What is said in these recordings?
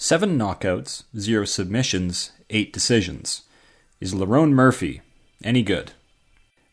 7 knockouts, 0 submissions, 8 decisions. Is Lerone Murphy any good?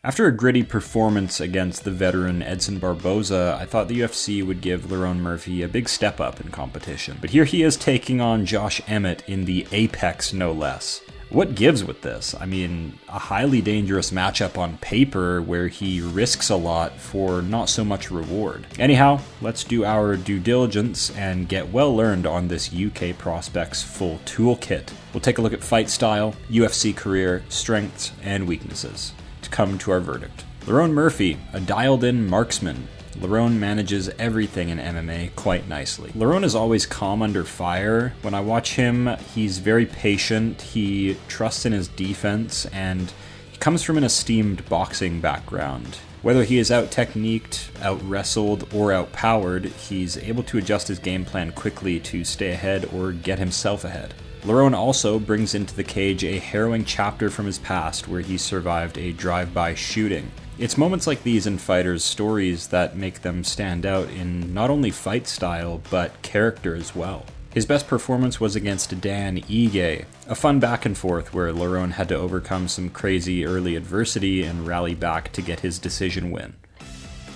After a gritty performance against the veteran Edson Barboza, I thought the UFC would give Lerone Murphy a big step up in competition. But here he is taking on Josh Emmett in the Apex, no less. What gives with this? I mean, a highly dangerous matchup on paper where he risks a lot for not so much reward. Anyhow, let's do our due diligence and get well learned on this UK prospect's full toolkit. We'll take a look at fight style, UFC career, strengths, and weaknesses to come to our verdict. Lerone Murphy, a dialed-in marksman. Lerone manages everything in MMA quite nicely. Lerone is always calm under fire. When I watch him, he's very patient, he trusts in his defense, and he comes from an esteemed boxing background. Whether he is out-techniqued, out-wrestled, or out-powered, he's able to adjust his game plan quickly to stay ahead or get himself ahead. Lerone also brings into the cage a harrowing chapter from his past where he survived a drive-by shooting. It's moments like these in fighters' stories that make them stand out in not only fight style, but character as well. His best performance was against Dan Ige, a fun back and forth where Lerone had to overcome some crazy early adversity and rally back to get his decision win.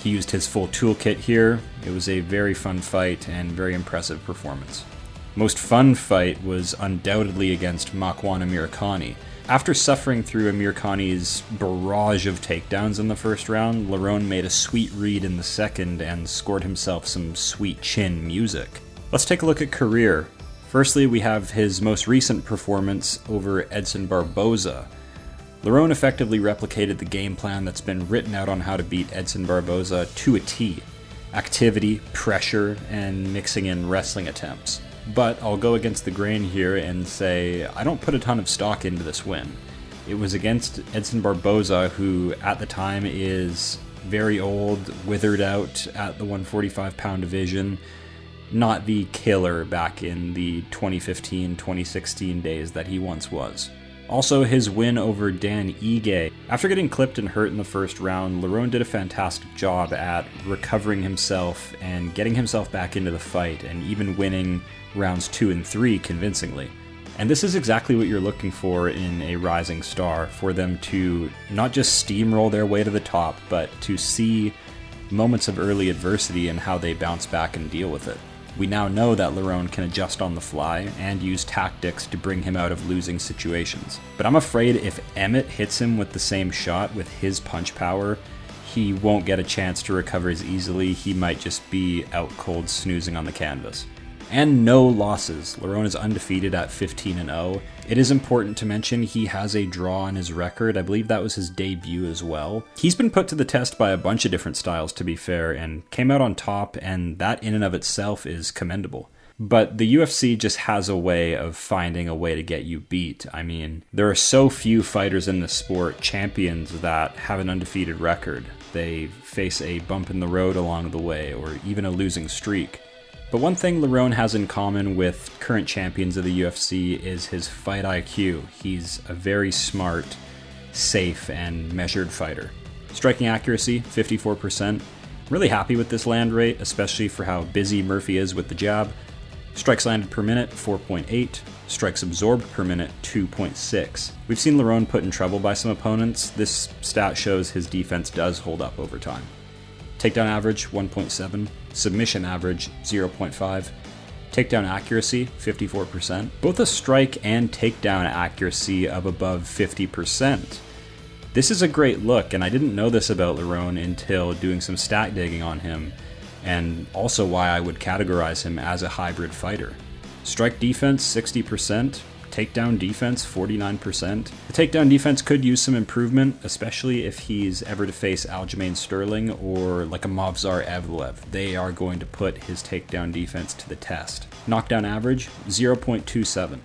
He used his full toolkit here. It was a very fun fight and very impressive performance. Most fun fight was undoubtedly against Makwan Amirkhani. After suffering through Amirkhani's barrage of takedowns in the first round, Lerone made a sweet read in the second and scored himself some sweet chin music. Let's take a look at career. Firstly, we have his most recent performance over Edson Barboza. Lerone effectively replicated the game plan that's been written out on how to beat Edson Barboza to a T. Activity, pressure, and mixing in wrestling attempts. But I'll go against the grain here and say I don't put a ton of stock into this win. It was against Edson Barboza, who at the time is very old, withered out at the 145-pound division, not the killer back in the 2015-2016 days that he once was. Also, his win over Dan Ige. After getting clipped and hurt in the first round, Lerone did a fantastic job at recovering himself and getting himself back into the fight, and even winning rounds 2 and 3 convincingly. And this is exactly what you're looking for in a rising star, for them to not just steamroll their way to the top, but to see moments of early adversity and how they bounce back and deal with it. We now know that Lerone can adjust on the fly and use tactics to bring him out of losing situations. But I'm afraid if Emmett hits him with the same shot with his punch power, he won't get a chance to recover as easily. He might just be out cold snoozing on the canvas. And no losses. Lerone is undefeated at 15-0. It is important to mention he has a draw on his record. I believe that was his debut as well. He's been put to the test by a bunch of different styles, to be fair, and came out on top, and that in and of itself is commendable. But the UFC just has a way of finding a way to get you beat. I mean, there are so few fighters in the sport, champions, that have an undefeated record. They face a bump in the road along the way, or even a losing streak. But one thing Lerone has in common with current champions of the UFC is his fight IQ. He's a very smart, safe, and measured fighter. Striking accuracy, 54%. Really happy with this land rate, especially for how busy Murphy is with the jab. Strikes landed per minute, 4.8. Strikes absorbed per minute, 2.6. We've seen Lerone put in trouble by some opponents. This stat shows his defense does hold up over time. Takedown average, 1.7. Submission average, 0.5. Takedown accuracy, 54%. Both a strike and takedown accuracy of above 50%. This is a great look, and I didn't know this about Lerone until doing some stat digging on him, and also why I would categorize him as a hybrid fighter. Strike defense, 60%. Takedown defense, 49%. The takedown defense could use some improvement, especially if he's ever to face Aljamain Sterling or like a Movsar Evloev. They are going to put his takedown defense to the test. Knockdown average, 0.27.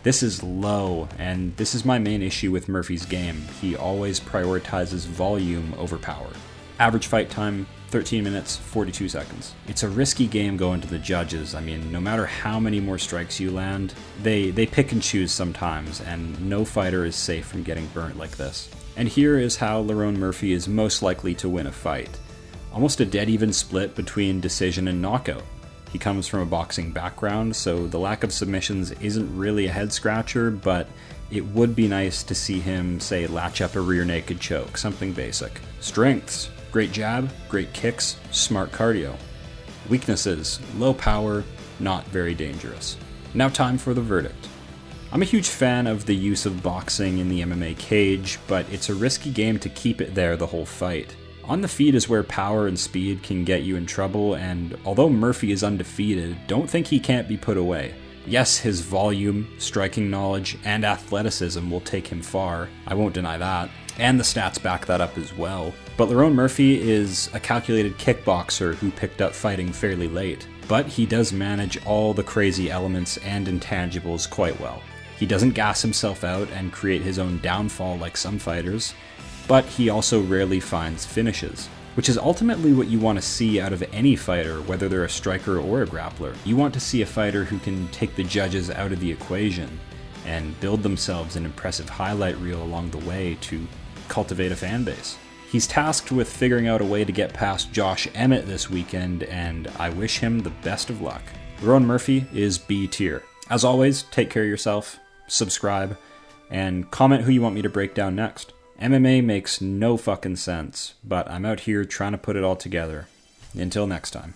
This is low, and this is my main issue with Murphy's game. He always prioritizes volume over power. Average fight time, 13 minutes, 42 seconds. It's a risky game going to the judges. I mean, no matter how many more strikes you land, they pick and choose sometimes, and no fighter is safe from getting burnt like this. And here is how Lerone Murphy is most likely to win a fight. Almost a dead even split between decision and knockout. He comes from a boxing background, so the lack of submissions isn't really a head scratcher, but it would be nice to see him, say, latch up a rear naked choke, something basic. Strengths: great jab, great kicks, smart cardio. Weaknesses: low power, not very dangerous. Now time for the verdict. I'm a huge fan of the use of boxing in the MMA cage, but it's a risky game to keep it there the whole fight. On the feet is where power and speed can get you in trouble, and although Murphy is undefeated, don't think he can't be put away. Yes, his volume, striking knowledge, and athleticism will take him far, I won't deny that, and the stats back that up as well. But Lerone Murphy is a calculated kickboxer who picked up fighting fairly late, but he does manage all the crazy elements and intangibles quite well. He doesn't gas himself out and create his own downfall like some fighters, but he also rarely finds finishes, which is ultimately what you want to see out of any fighter, whether they're a striker or a grappler. You want to see a fighter who can take the judges out of the equation and build themselves an impressive highlight reel along the way to cultivate a fan base. He's tasked with figuring out a way to get past Josh Emmett this weekend, and I wish him the best of luck. Lerone Murphy is B tier. As always, take care of yourself, subscribe, and comment who you want me to break down next. MMA makes no fucking sense, but I'm out here trying to put it all together. Until next time.